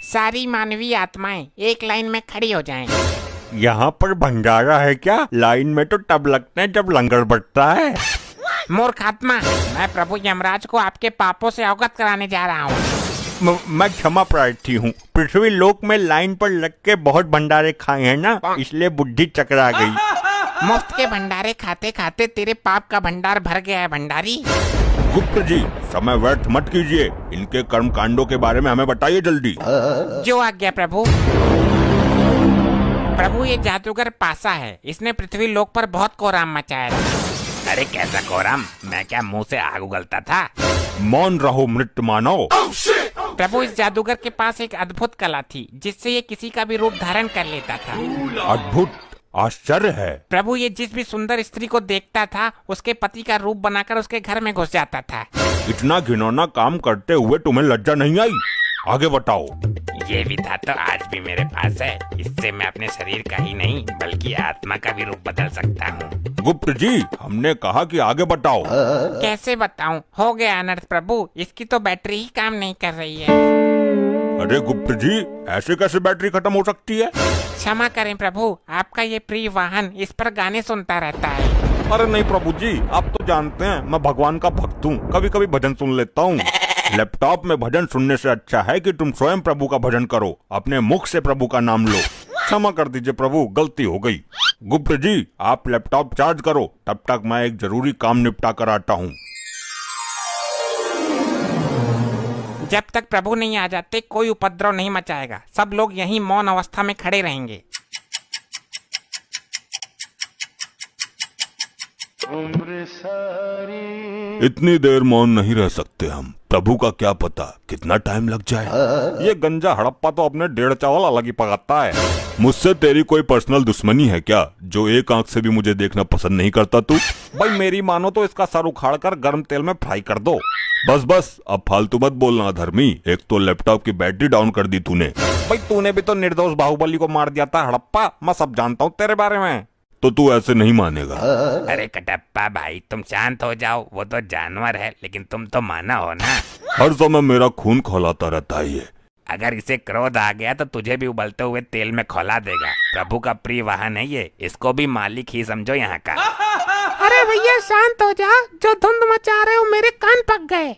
सारी मानवीय आत्माएं एक लाइन में खड़ी हो जाएं। यहाँ पर भंडारा है क्या? लाइन में तो तब लगते हैं जब लंगर बटता है। मूर्ख आत्मा, मैं प्रभु यमराज को आपके पापों से अवगत कराने जा रहा हूँ। मैं क्षमा प्रार्थी हूँ। पृथ्वी लोक में लाइन पर लग के बहुत भंडारे खाए हैं ना, इसलिए बुद्धि चकरा गई। मुफ्त के भंडारे खाते खाते तेरे पाप का भंडार भर गया है भंडारी। गुप्त जी, समय व्यर्थ मत कीजिए। इनके कर्म कांडों के बारे में हमें बताइए जल्दी। जो आज्ञा प्रभु। प्रभु, ये जादूगर पासा है, इसने पृथ्वी लोक पर बहुत कोहराम मचाया था। अरे कैसा कोहराम? मैं क्या मुंह से आग उगलता था? मौन रहो मृत मानव। प्रभु, इस जादूगर के पास एक अद्भुत कला थी जिससे ये किसी का भी रूप धारण कर लेता था। अद्भुत? आश्चर्य है। प्रभु, ये जिस भी सुंदर स्त्री को देखता था उसके पति का रूप बनाकर उसके घर में घुस जाता था। इतना घिनौना काम करते हुए तुम्हें लज्जा नहीं आई? आगे बताओ। ये भी था तो आज भी मेरे पास है। इससे मैं अपने शरीर का ही नहीं बल्कि आत्मा का भी रूप बदल सकता हूँ। गुप्त जी, हमने कहा कि आगे बताओ। कैसे बताऊं? हो गया अनर्थ प्रभु, इसकी तो बैटरी ही काम नहीं कर रही है। अरे गुप्त जी, ऐसे कैसे बैटरी खत्म हो सकती है? क्षमा करें प्रभु, आपका ये प्रिय वाहन इस पर गाने सुनता रहता है। अरे नहीं प्रभु जी, आप तो जानते हैं मैं भगवान का भक्त हूँ, कभी कभी भजन सुन लेता हूँ। लैपटॉप में भजन सुनने से अच्छा है कि तुम स्वयं प्रभु का भजन करो, अपने मुख से प्रभु का नाम लो। क्षमा कर दीजिए प्रभु, गलती हो गई। गुप्त जी, आप लैपटॉप चार्ज करो, तब तक मैं एक जरूरी काम निपटा कर आता हूँ। जब तक प्रभु नहीं आ जाते कोई उपद्रव नहीं मचाएगा। सब लोग यहीं मौन अवस्था में खड़े रहेंगे। इतनी देर मौन नहीं रह सकते हम। प्रभु का क्या पता कितना टाइम लग जाए। ये गंजा हड़प्पा तो अपने 1.5 चावल अलग ही पकाता है। मुझसे तेरी कोई पर्सनल दुश्मनी है क्या, जो एक आंख से भी मुझे देखना पसंद नहीं करता तू? भाई मेरी मानो तो इसका सर उखाड़ कर गर्म तेल में फ्राई कर दो। बस बस, अब फालतू मत बोलना धर्मी। एक तो लैपटॉप की बैटरी डाउन कर दी तूने। भाई तूने भी तो निर्दोष बाहुबली को मार दिया था हड़प्पा, मैं सब जानता हूँ तेरे बारे में। तो तू ऐसे नहीं मानेगा। अरे कटप्पा भाई, तुम शांत हो जाओ। वो तो जानवर है लेकिन तुम तो माना हो ना। हर समय मेरा खून खौलाता रहता है ये। अगर इसे क्रोध आ गया तो तुझे भी उबलते हुए तेल में खौला देगा। प्रभु का प्रिय वाहन है ये, इसको भी मालिक ही समझो यहाँ का। अरे भैया शांत हो जा, जो धुंध मचा रहे हो मेरे कान पक गए।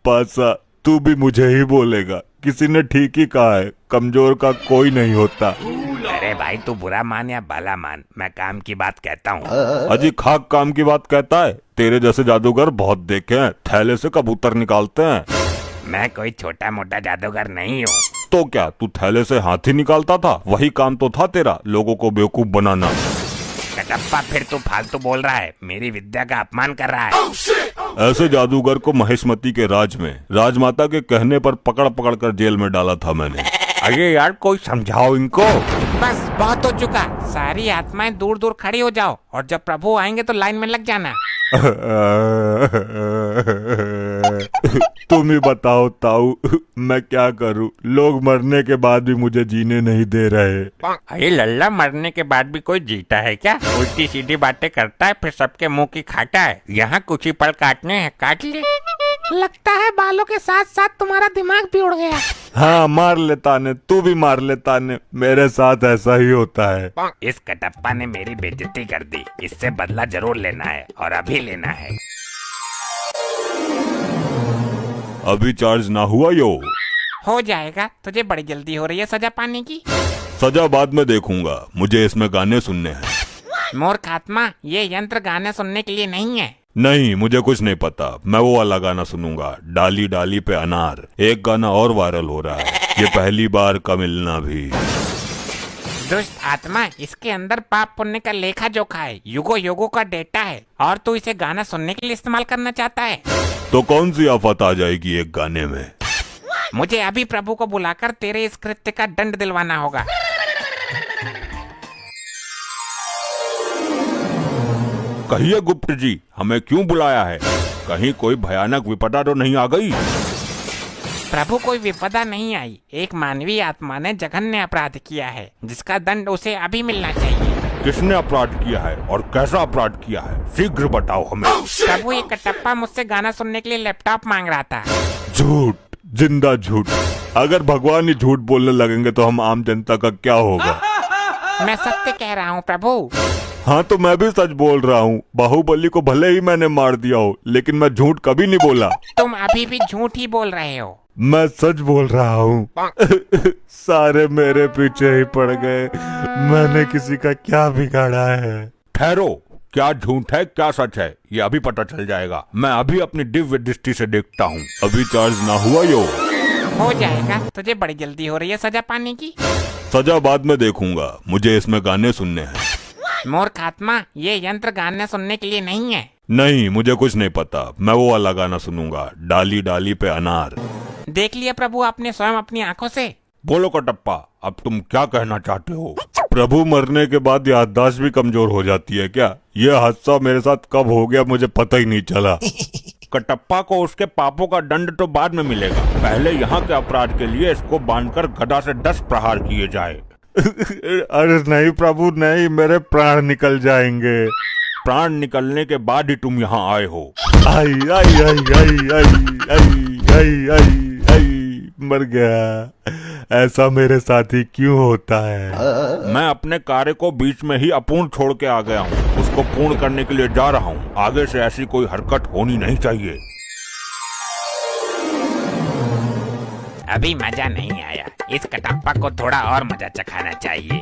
पासा, तू भी मुझे ही बोलेगा? किसी ने ठीक ही कहा है, कमजोर का कोई नहीं होता। अरे भाई, तू बुरा मान या भला मान, मैं काम की बात कहता हूँ। अजी खाक काम की बात कहता है? तेरे जैसे जादूगर बहुत देखे हैं, थैले से कबूतर निकालते हैं। मैं कोई छोटा मोटा जादूगर नहीं हूँ। तो क्या तू थैले से हाथी निकालता था? वही काम तो था तेरा, लोगों को बेवकूफ बनाना। कटप्पा, फिर तू फालतू बोल रहा है, मेरी विद्या का अपमान कर रहा है। ऐसे जादूगर को महेशमती के राज में राजमाता के कहने पर पकड़ पकड़ कर जेल में डाला था मैंने। अरे यार, कोई समझाओ इनको। बस बहुत हो चुका, सारी आत्माएं दूर दूर खड़ी हो जाओ और जब प्रभु आएंगे तो लाइन में लग जाना। तुम ही बताओ ताऊ, मैं क्या करूं? लोग मरने के बाद भी मुझे जीने नहीं दे रहे। अरे लल्ला, मरने के बाद भी कोई जीता है क्या? उल्टी सीधी बातें करता है फिर सबके मुंह की खाता है। यहाँ कुछ ही पल काटने हैं, काट ले। लगता है बालों के साथ साथ तुम्हारा दिमाग भी उड़ गया। हाँ, मार लेता ने, तू भी मार लेता ने, मेरे साथ ऐसा ही होता है। इस कटप्पा ने मेरी बेइज्जती कर दी, इससे बदला जरूर लेना है और अभी लेना है। अभी चार्ज ना हुआ यो? हो जाएगा, तुझे बड़ी जल्दी हो रही है सजा पाने की। सजा बाद में देखूंगा, मुझे इसमें गाने सुनने हैं। मूर्ख आत्मा, ये यंत्र गाने सुनने के लिए नहीं है। नहीं, मुझे कुछ नहीं पता। मैं वो वाला गाना सुनूंगा, डाली डाली पे अनार। एक गाना और वायरल हो रहा है, ये पहली बार का मिलना भी। दुष्ट आत्मा, इसके अंदर पाप पुण्य का लेखा जोखा है, युगो युगो का डेटा है और तू इसे गाना सुनने के लिए इस्तेमाल करना चाहता है। तो कौन सी आफत आ जाएगी एक गाने में? मुझे अभी प्रभु को बुलाकर तेरे इस कृत्य का दंड दिलवाना होगा। कहिए गुप्त जी, हमें क्यों बुलाया है? कहीं कोई भयानक विपदा तो नहीं आ गई? प्रभु, कोई विपदा नहीं आई। एक मानवीय आत्मा ने जघन्य अपराध किया है जिसका दंड उसे अभी मिलना चाहिए। किसने अपराध किया है और कैसा अपराध किया है? शीघ्र बताओ हमें। प्रभु, ये कटप्पा मुझसे गाना सुनने के लिए लैपटॉप मांग रहा था। झूठ! जिंदा झूठ। अगर भगवान ही झूठ बोलने लगेंगे तो हम आम जनता का क्या होगा। मैं सत्य कह रहा हूँ प्रभु। हाँ तो मैं भी सच बोल रहा हूँ। बाहुबली को भले ही मैंने मार दिया हो, लेकिन मैं झूठ कभी नहीं बोला। तुम अभी भी झूठ ही बोल रहे हो। मैं सच बोल रहा हूँ। सारे मेरे पीछे ही पड़ गए। मैंने किसी का क्या बिगाड़ा है। ठहरो, क्या झूठ है क्या सच है ये अभी पता चल जाएगा। मैं अभी अपनी दिव्य दृष्टि से देखता हूँ। अभी चार्ज ना हुआ यो। हो जाएगा, तुझे बड़ी जल्दी हो रही है सजा पाने की। सजा बाद में देखूंगा, मुझे इसमें गाने सुनने हैं। मूर्ख आत्मा, ये यंत्र गाने सुनने के लिए नहीं है। नहीं, मुझे कुछ नहीं पता। मैं वो वाला गाना सुनूंगा, डाली डाली पे अनार। देख लिया प्रभु आपने स्वयं अपनी आंखों से। बोलो कटप्पा, अब तुम क्या कहना चाहते हो। प्रभु मरने के बाद याददाश्त भी कमजोर हो जाती है क्या। ये हादसा मेरे साथ कब हो गया मुझे पता ही नहीं चला। कटप्पा को उसके पापों का दंड तो बाद में मिलेगा। पहले यहाँ के अपराध के लिए इसको बांधकर गदा से 10 प्रहार किए जाए। अरे नहीं प्रभु नहीं, मेरे प्राण निकल जाएंगे। प्राण निकलने के बाद ही तुम यहाँ आए हो। आई आई आई आई आई आई आई आई आई मर गया। ऐसा मेरे साथ ही क्यों होता है। मैं अपने कार्य को बीच में ही अपूर्ण छोड़ के आ गया हूँ। उसको पूर्ण करने के लिए जा रहा हूँ। आगे से ऐसी कोई हरकत होनी नहीं चाहिए। अभी मजा नहीं आया, इस कटप्पा को थोड़ा और मजा चखाना चाहिए।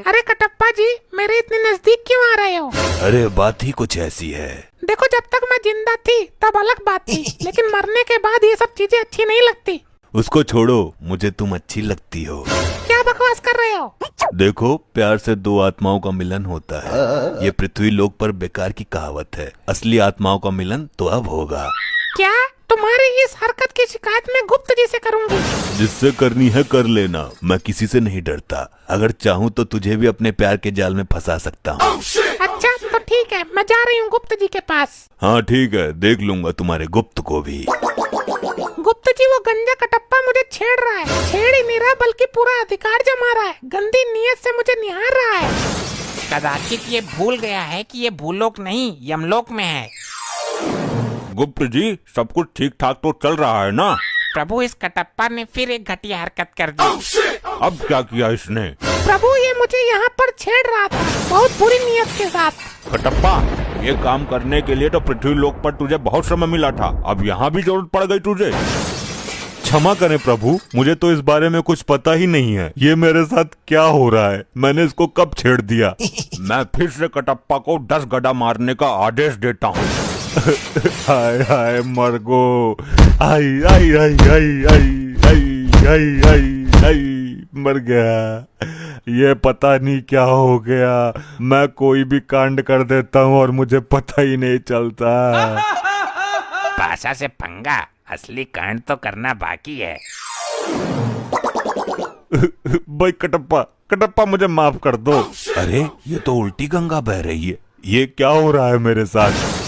अरे कटप्पा जी, मेरे इतने नजदीक क्यों आ रहे हो। अरे बात ही कुछ ऐसी है। देखो, जब तक मैं जिंदा थी तब अलग बात थी, लेकिन मरने के बाद ये सब चीजें अच्छी नहीं लगती। उसको छोड़ो, मुझे तुम अच्छी लगती हो। क्या बकवास कर रहे हो। देखो, प्यार से 2 आत्माओं का मिलन होता है। ये पृथ्वी लोक पर बेकार की कहावत है। असली आत्माओं का मिलन तो अब होगा। क्या तुम्हारी इस हरकत की शिकायत मैं गुप्त जी से करूंगी। जिससे करनी है कर लेना, मैं किसी से नहीं डरता। अगर चाहूँ तो तुझे भी अपने प्यार के जाल में फंसा सकता हूँ। अच्छा तो ठीक है, मैं जा रही हूँ गुप्त जी के पास। हाँ ठीक है, देख लूंगा तुम्हारे गुप्त को भी। गुप्त जी, वो गंजा कटप्पा मुझे छेड़ रहा है। छेड़ ही नहीं रहा बल्कि पूरा अधिकार जमा रहा है। गंदी नीयत से मुझे निहार रहा है। कदाचित ये भूल गया है कि ये भूलोक नहीं यमलोक में है। गुप्त जी, सब कुछ ठीक ठाक तो चल रहा है ना। प्रभु, इस कटप्पा ने फिर एक घटिया हरकत कर दी। अब क्या किया इसने। प्रभु, ये मुझे यहाँ पर छेड़ रहा था बहुत बुरी नीयत के साथ। कटप्पा, ये काम करने के लिए तो पृथ्वी लोक पर तुझे बहुत समय मिला था। अब यहाँ भी जरूरत पड़ गई तुझे। क्षमा करें प्रभु, मुझे तो इस बारे में कुछ पता ही नहीं है। ये मेरे साथ क्या हो रहा है, मैंने इसको कब छेड़ दिया। मैं फिर से कटप्पा को 10 गदा मारने का आदेश देता हूँ। हाय हाय मरगो, आई आई आई आई आई आई आई आई आई मर गया। ये पता नहीं क्या हो गया। मैं कोई भी कांड कर देता हूँ और मुझे पता ही नहीं चलता। पाशा से पंगा, असली कांड तो करना बाकी है। भाई कटप्पा, कटप्पा मुझे माफ कर दो। अरे ये तो उल्टी गंगा बह रही है। ये क्या हो रहा है मेरे साथ।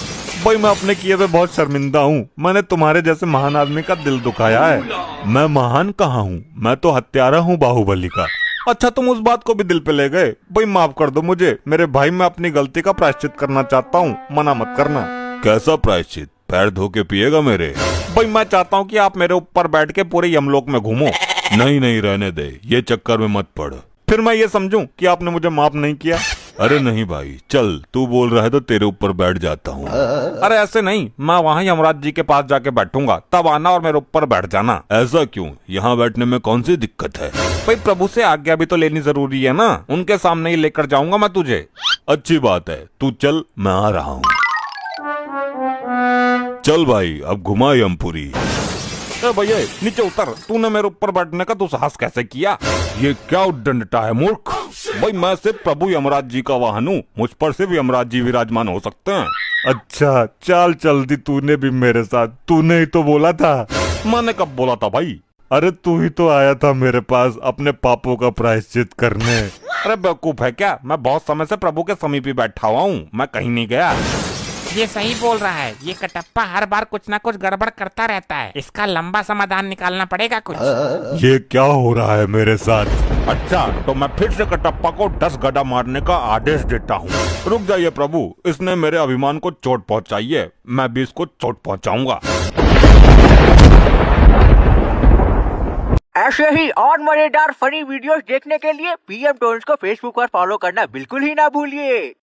भाई मैं अपने किए पे बहुत शर्मिंदा हूँ। मैंने तुम्हारे जैसे महान आदमी का दिल दुखाया है। मैं महान कहाँ हूँ, मैं तो हत्यारा हूँ बाहुबली का। अच्छा तुम उस बात को भी दिल पे ले गए। भाई माफ कर दो मुझे। मेरे भाई, मैं अपनी गलती का प्रायश्चित करना चाहता हूँ, मना मत करना। कैसा प्रायश्चित, पैर धो के पिएगा मेरे। भाई मैं चाहता हूँ कि आप मेरे ऊपर बैठ के पूरे यमलोक में घूमो। नहीं नहीं रहने दे, ये चक्कर में मत पड़। फिर मैं ये समझूं कि आपने मुझे माफ नहीं किया। अरे नहीं भाई, चल तू बोल रहा है तो तेरे ऊपर बैठ जाता हूँ। अरे ऐसे नहीं, मैं वहाँ यमराज जी के पास जाके बैठूंगा, तब आना और मेरे ऊपर बैठ जाना। ऐसा क्यों, यहाँ बैठने में कौन सी दिक्कत है। भाई प्रभु से आज्ञा भी तो लेनी जरूरी है ना। उनके सामने ही लेकर जाऊंगा मैं तुझे। अच्छी बात है, तू चल, मैं आ रहा हूँ। चल भाई, अब घुमा यमपुरी। भैया नीचे उतर, तूने मेरे ऊपर बैठने का दुस्साहस कैसे किया। ये क्या उद्दंडता है मूर्ख। भाई मैं सिर्फ प्रभु यमराज जी का वाहन हूँ, मुझ पर सिर्फ यमराज जी विराजमान हो सकते हैं। अच्छा चल जल्दी, तूने भी मेरे साथ। तूने ही तो बोला था। मैंने कब बोला था भाई। अरे तू ही तो आया था मेरे पास अपने पापों का प्रायश्चित करने। अरे बेवकूफ है क्या, मैं बहुत समय से प्रभु के समीप ही बैठा हुआ हूँ, मैं कहीं नहीं गया। ये सही बोल रहा है, ये कटप्पा हर बार कुछ ना कुछ गड़बड़ करता रहता है। इसका लंबा समाधान निकालना पड़ेगा कुछ। ये क्या हो रहा है मेरे साथ? अच्छा, तो मैं फिर से कटप्पा को 10 गड्ढा मारने का आदेश देता हूँ। रुक जाइए प्रभु, इसने मेरे अभिमान को चोट पहुँचाई है, मैं भी इसको चोट पहुँचाऊंगा। ऐसे ही और मजेदार फनी वीडियोस देखने के लिए पीएम टोन्स को फेसबुक पर फॉलो करना बिल्कुल ही ना भूलिए।